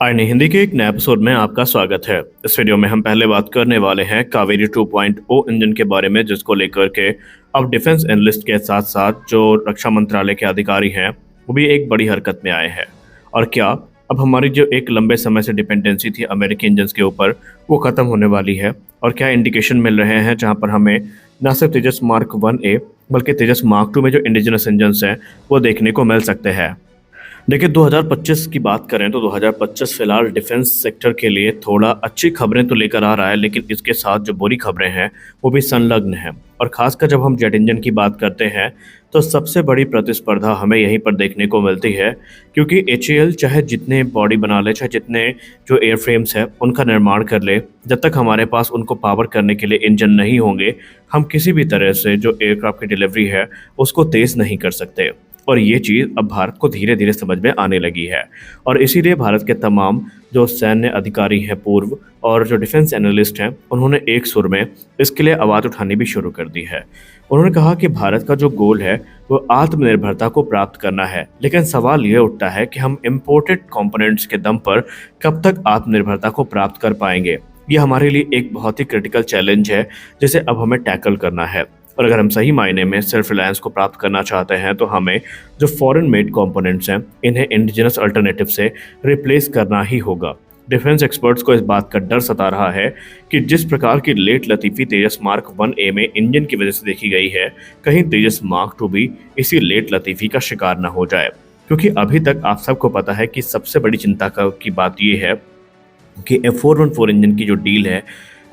आईने हिंदी के एक नए एपिसोड में आपका स्वागत है। इस वीडियो में हम पहले बात करने वाले हैं कावेरी 2.0 इंजन के बारे में, जिसको लेकर के अब डिफेंस एनालिस्ट के साथ साथ जो रक्षा मंत्रालय के अधिकारी हैं वो भी एक बड़ी हरकत में आए हैं। और क्या अब हमारी जो एक लंबे समय से डिपेंडेंसी थी अमेरिकी इंजन के ऊपर वो ख़त्म होने वाली है? और क्या इंडिकेशन मिल रहे हैं जहाँ पर हमें न सिर्फ तेजस मार्क 1A बल्कि तेजस मार्क 2 में जो इंडिजिनस इंजन्स हैं वो देखने को मिल सकते हैं? देखिए 2025 की बात करें तो 2025 फिलहाल डिफेंस सेक्टर के लिए थोड़ा अच्छी खबरें तो लेकर आ रहा है, लेकिन इसके साथ जो बुरी खबरें हैं वो भी संलग्न हैं। और खासकर जब हम जेट इंजन की बात करते हैं तो सबसे बड़ी प्रतिस्पर्धा हमें यहीं पर देखने को मिलती है, क्योंकि एचएएल चाहे जितने बॉडी बना ले, चाहे जितने जो एयरफ्रेम्स है उनका निर्माण कर ले, जब तक हमारे पास उनको पावर करने के लिए इंजन नहीं होंगे हम किसी भी तरह से जो एयरक्राफ्ट की डिलीवरी है उसको तेज़ नहीं कर सकते। और ये चीज़ अब भारत को धीरे धीरे समझ में आने लगी है। और इसीलिए भारत के तमाम जो सैन्य अधिकारी हैं पूर्व और जो डिफेंस एनालिस्ट हैं उन्होंने एक सुर में इसके लिए आवाज़ उठानी भी शुरू कर दी है। उन्होंने कहा कि भारत का जो गोल है वो आत्मनिर्भरता को प्राप्त करना है, लेकिन सवाल ये उठता है कि हम इम्पोर्टेड कंपोनेंट्स के दम पर कब तक आत्मनिर्भरता को प्राप्त कर पाएंगे। ये हमारे लिए एक बहुत ही क्रिटिकल चैलेंज है जिसे अब हमें टैकल करना है। और अगर हम सही मायने में सेल्फ रिलायंस को प्राप्त करना चाहते हैं तो हमें जो फॉरेन मेड कंपोनेंट्स हैं इन्हें इंडिजिनस अल्टरनेटिव से रिप्लेस करना ही होगा। डिफेंस एक्सपर्ट्स को इस बात का डर सता रहा है कि जिस प्रकार की लेट लतीफ़ी तेजस मार्क 1A में इंजन की वजह से देखी गई है, कहीं तेजस मार्क 2 भी इसी लेट लतीफ़ी का शिकार न हो जाए। क्योंकि अभी तक आप सबको पता है कि सबसे बड़ी चिंता की बात यह है कि F414 इंजन की जो डील है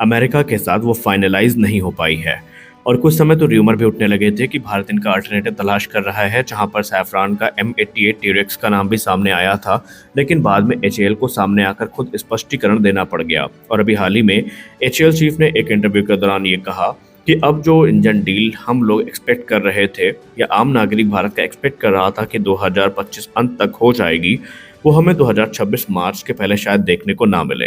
अमेरिका के साथ वो फाइनलाइज नहीं हो पाई है। और कुछ समय तो र्यूमर भी उठने लगे थे कि भारत इनका अल्टरनेटिव तलाश कर रहा है, जहां पर सैफरान का M88 टीरेक्स का नाम भी सामने आया था, लेकिन बाद में एचएएल को सामने आकर खुद स्पष्टीकरण देना पड़ गया। और अभी हाल ही में एचएएल चीफ ने एक इंटरव्यू के दौरान ये कहा कि अब जो इंजन डील हम लोग एक्सपेक्ट कर रहे थे या आम नागरिक भारत का एक्सपेक्ट कर रहा था कि 2025 अंत तक हो जाएगी, वो हमें 2026 मार्च के पहले शायद देखने को ना मिले।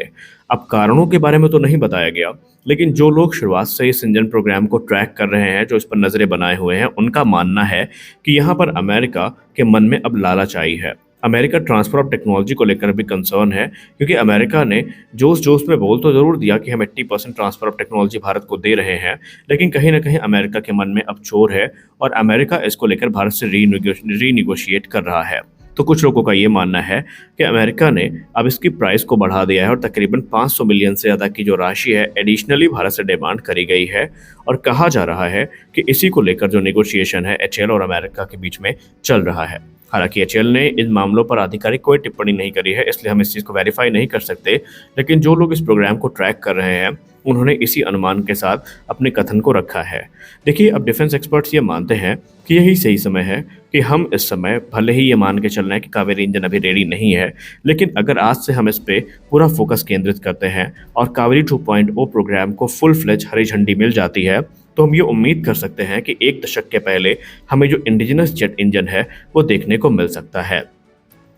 अब कारणों के बारे में तो नहीं बताया गया, लेकिन जो लोग शुरुआत से इस इंजन प्रोग्राम को ट्रैक कर रहे हैं, जो इस पर नज़रें बनाए हुए हैं, उनका मानना है कि यहाँ पर अमेरिका के मन में अब लालच आई है। अमेरिका ट्रांसफर ऑफ टेक्नोलॉजी को लेकर भी कंसर्न है, क्योंकि अमेरिका ने जोश जोश में बोल तो ज़रूर दिया कि हम 80% ट्रांसफर ऑफ टेक्नोलॉजी भारत को दे रहे हैं, लेकिन कहीं ना कहीं अमेरिका के मन में अब चोर है और अमेरिका इसको लेकर भारत से रीनिगोशिएट कर रहा है। तो कुछ लोगों का ये मानना है कि अमेरिका ने अब इसकी प्राइस को बढ़ा दिया है और तकरीबन 500 मिलियन से ज़्यादा की जो राशि है एडिशनली भारत से डिमांड करी गई है। और कहा जा रहा है कि इसी को लेकर जो नेगोशिएशन है एचएएल और अमेरिका के बीच में चल रहा है। हालांकि एचएएल ने इन मामलों पर आधिकारिक कोई टिप्पणी नहीं करी है, इसलिए हम इस चीज़ को वेरीफाई नहीं कर सकते, लेकिन जो लोग इस प्रोग्राम को ट्रैक कर रहे हैं उन्होंने इसी अनुमान के साथ अपने कथन को रखा है। देखिए अब डिफेंस एक्सपर्ट्स ये मानते हैं कि यही सही समय है कि हम इस समय भले ही ये मान के चल रहे हैं कि कावेरी इंजन अभी रेडी नहीं है, लेकिन अगर आज से हम इस पे पूरा फोकस केंद्रित करते हैं और कावेरी 2.0 प्रोग्राम को फुल फ्लेज हरी झंडी मिल जाती है, तो हम ये उम्मीद कर सकते हैं कि एक दशक के पहले हमें जो इंडिजिनस जेट इंजन है वो देखने को मिल सकता है।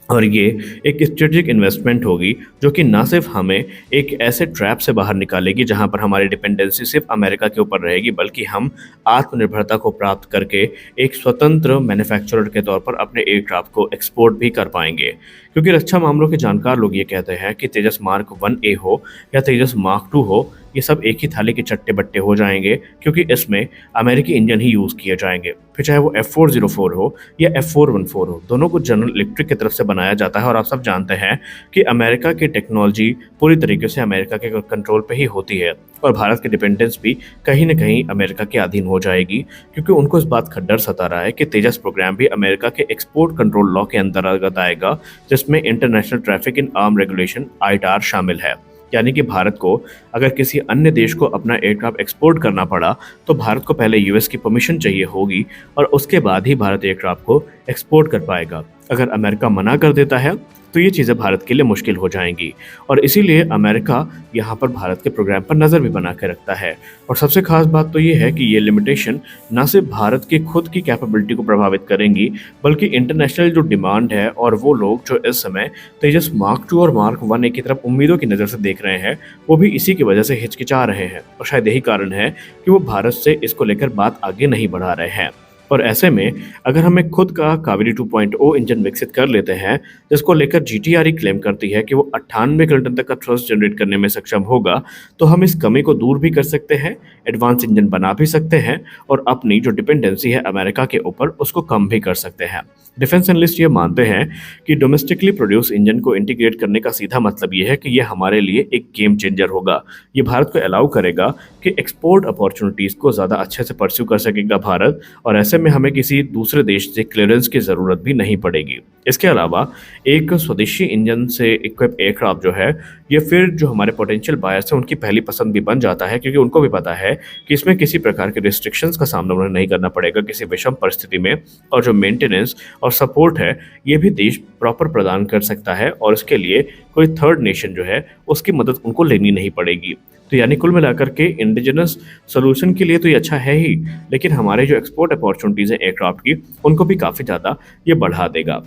और ये एक स्ट्रेटेजिक इन्वेस्टमेंट होगी जो कि ना सिर्फ हमें एक ऐसे ट्रैप से बाहर निकालेगी जहां पर हमारी डिपेंडेंसी सिर्फ अमेरिका के ऊपर रहेगी, बल्कि हम आत्मनिर्भरता को प्राप्त करके एक स्वतंत्र मैन्युफैक्चरर के तौर पर अपने एयरक्राफ्ट को एक्सपोर्ट भी कर पाएंगे। क्योंकि रक्षा मामलों के जानकार लोग ये कहते हैं कि तेजस मार्क 1A हो या तेजस मार्क 2 हो, ये सब एक ही थाली के चट्टे बट्टे हो जाएंगे, क्योंकि इसमें अमेरिकी इंजन ही यूज़ किए जाएंगे। फिर चाहे वो F404 हो या F414 हो, दोनों को जनरल इलेक्ट्रिक की तरफ से बनाया जाता है। और आप सब जानते हैं कि अमेरिका की टेक्नोलॉजी पूरी तरीके से अमेरिका के कंट्रोल पे ही होती है और भारत की डिपेंडेंस भी कहीं ना कहीं अमेरिका के अधीन हो जाएगी, क्योंकि उनको इस बात का डर सता रहा है कि तेजस प्रोग्राम भी अमेरिका के एक्सपोर्ट कंट्रोल लॉ के अंतर्गत आएगा, जिसमें international traffic in arm regulation ITAR शामिल है। यानी कि भारत को अगर किसी अन्य देश को अपना एयरक्राफ्ट एक्सपोर्ट करना पड़ा तो भारत को पहले यूएस की परमिशन चाहिए होगी और उसके बाद ही भारत एयरक्राफ्ट को एक्सपोर्ट कर पाएगा। अगर अमेरिका मना कर देता है तो ये चीज़ें भारत के लिए मुश्किल हो जाएंगी और इसीलिए अमेरिका यहाँ पर भारत के प्रोग्राम पर नज़र भी बना के रखता है। और सबसे खास बात तो ये है कि ये लिमिटेशन ना सिर्फ भारत की खुद की कैपेबिलिटी को प्रभावित करेंगी, बल्कि इंटरनेशनल जो डिमांड है और वो लोग जो इस समय तेजस मार्क 2 और मार्क 1A की तरफ उम्मीदों की नज़र से देख रहे हैं, वो भी इसी की वजह से हिचकिचा रहे हैं। और शायद यही कारण है कि वो भारत से इसको लेकर बात आगे नहीं बढ़ा रहे हैं। और ऐसे में अगर हम एक खुद का कावेरी 2.0 इंजन विकसित कर लेते हैं, जिसको लेकर जीटीआरई क्लेम करती है कि वो 98 किलोटन तक का थ्रस्ट जनरेट करने में सक्षम होगा, तो हम इस कमी को दूर भी कर सकते हैं, एडवांस इंजन बना भी सकते हैं और अपनी जो डिपेंडेंसी है अमेरिका के ऊपर उसको कम भी कर सकते हैं। डिफेंस एनालिस्ट ये मानते हैं कि डोमेस्टिकली प्रोड्यूस इंजन को इंटीग्रेट करने का सीधा मतलब ये है कि ये हमारे लिए एक गेम चेंजर होगा। ये भारत को अलाउ करेगा कि एक्सपोर्ट अपॉर्चुनिटीज़ को ज़्यादा अच्छे से परस्यू कर सकेगा भारत, और ऐसे में हमें किसी दूसरे देश से क्लियरेंस की ज़रूरत भी नहीं पड़ेगी। इसके अलावा एक स्वदेशी इंजन से इक्विप एयरक्राफ्ट जो है, ये फिर जो हमारे पोटेंशियल बायर्स हैं उनकी पहली पसंद भी बन जाता है, क्योंकि उनको भी पता है कि इसमें किसी प्रकार के रिस्ट्रिक्शंस का सामना उन्हें नहीं करना पड़ेगा किसी विषम परिस्थिति में, और जो मेंटेनेंस और सपोर्ट है ये भी देश प्रॉपर प्रदान कर सकता है, और इसके लिए कोई थर्ड नेशन जो है उसकी मदद उनको लेनी नहीं पड़ेगी। तो यानी कुल मिलाकर के इंडिजिनस सोल्यूशन के लिए तो ये अच्छा है ही, लेकिन हमारे जो एक्सपोर्ट अपॉर्चुनिटीज़ हैं एयरक्राफ्ट की उनको भी काफ़ी ज़्यादा ये बढ़ा देगा।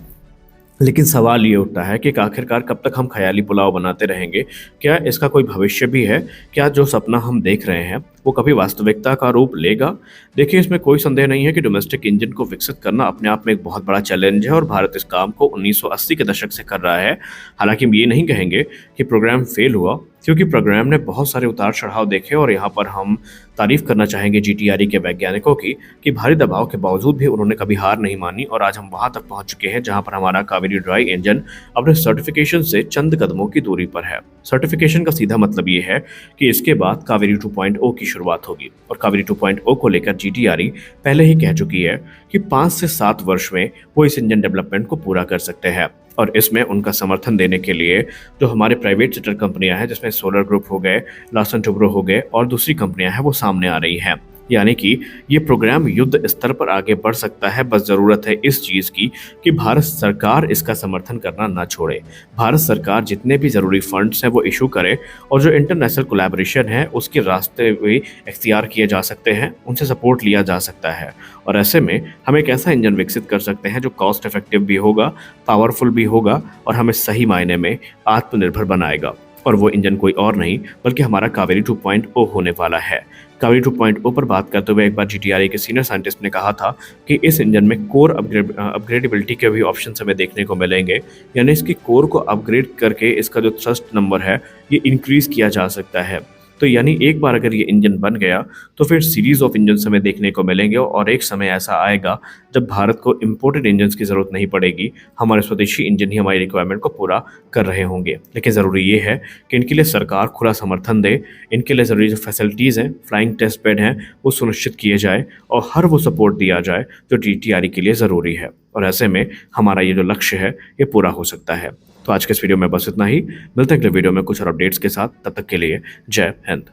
लेकिन सवाल ये उठता है कि आखिरकार कब तक हम ख़याली पुलाव बनाते रहेंगे? क्या इसका कोई भविष्य भी है? क्या जो सपना हम देख रहे हैं वो कभी वास्तविकता का रूप लेगा? देखिए, इसमें कोई संदेह नहीं है कि डोमेस्टिक इंजन को विकसित करना अपने आप में एक बहुत बड़ा चैलेंज है और भारत इस काम को 1980 के दशक से कर रहा है। हालांकि हम ये नहीं कहेंगे कि प्रोग्राम फेल हुआ, क्योंकि प्रोग्राम ने बहुत सारे उतार चढ़ाव देखे, और यहाँ पर हम तारीफ करना चाहेंगे जीटीआरई के वैज्ञानिकों की कि भारी दबाव के बावजूद भी उन्होंने कभी हार नहीं मानी, और आज हम वहां तक पहुंच चुके हैं जहां पर हमारा कावेरी ड्राई इंजन अपने सर्टिफिकेशन से चंद कदमों की दूरी पर है। सर्टिफिकेशन का सीधा मतलब ये है कि इसके बाद कावेरी 2.0 की शुरुआत होगी, और कावेरी 2.0 को लेकर जीटीआरई पहले ही कह चुकी है कि 5 से 7 वर्ष में वो इस इंजन डेवलपमेंट को पूरा कर सकते हैं। और इसमें उनका समर्थन देने के लिए जो हमारे प्राइवेट सेक्टर कंपनियां हैं, जिसमें सोलर ग्रुप हो गए, लार्सन टुब्रो हो गए और दूसरी कंपनियां हैं, वो सामने आ रही हैं। यानी कि ये प्रोग्राम युद्ध स्तर पर आगे बढ़ सकता है। बस ज़रूरत है इस चीज़ की कि भारत सरकार इसका समर्थन करना ना छोड़े। भारत सरकार जितने भी ज़रूरी फंड्स हैं वो इशू करे, और जो इंटरनेशनल कोलैबोरेशन है उसके रास्ते भी इख्तियार किए जा सकते हैं, उनसे सपोर्ट लिया जा सकता है। और ऐसे में हम एक ऐसा इंजन विकसित कर सकते हैं जो कॉस्ट इफेक्टिव भी होगा, पावरफुल भी होगा और हमें सही मायने में आत्मनिर्भर बनाएगा। और वो इंजन कोई और नहीं बल्कि हमारा कावेरी 2.0 होने वाला है। कावेरी 2.0 पर बात करते हुए एक बार जीटीआरई के सीनियर साइंटिस्ट ने कहा था कि इस इंजन में कोर अपग्रेडेबिलिटी के भी ऑप्शन हमें देखने को मिलेंगे, यानी इसकी कोर को अपग्रेड करके इसका जो थ्रस्ट नंबर है ये इंक्रीज किया जा सकता है। तो यानी एक बार अगर ये इंजन बन गया तो फिर सीरीज ऑफ इंजन हमें देखने को मिलेंगे, और एक समय ऐसा आएगा जब भारत को इम्पोर्टेड इंजन की ज़रूरत नहीं पड़ेगी, हमारे स्वदेशी इंजन ही हमारी रिक्वायरमेंट को पूरा कर रहे होंगे। लेकिन ज़रूरी ये है कि इनके लिए सरकार खुला समर्थन दे, इनके लिए ज़रूरी जो फैसिलिटीज़ हैं, फ्लाइंग टेस्ट बेड हैं, वो सुनिश्चित किए जाए और हर वो सपोर्ट दिया जाए जो जीटीआरई के लिए ज़रूरी है। और ऐसे में हमारा ये जो लक्ष्य है ये पूरा हो सकता है। तो आज के इस वीडियो में बस इतना ही। मिलते हैं अगले वीडियो में कुछ और अपडेट्स के साथ। तब तक के लिए जय हिंद।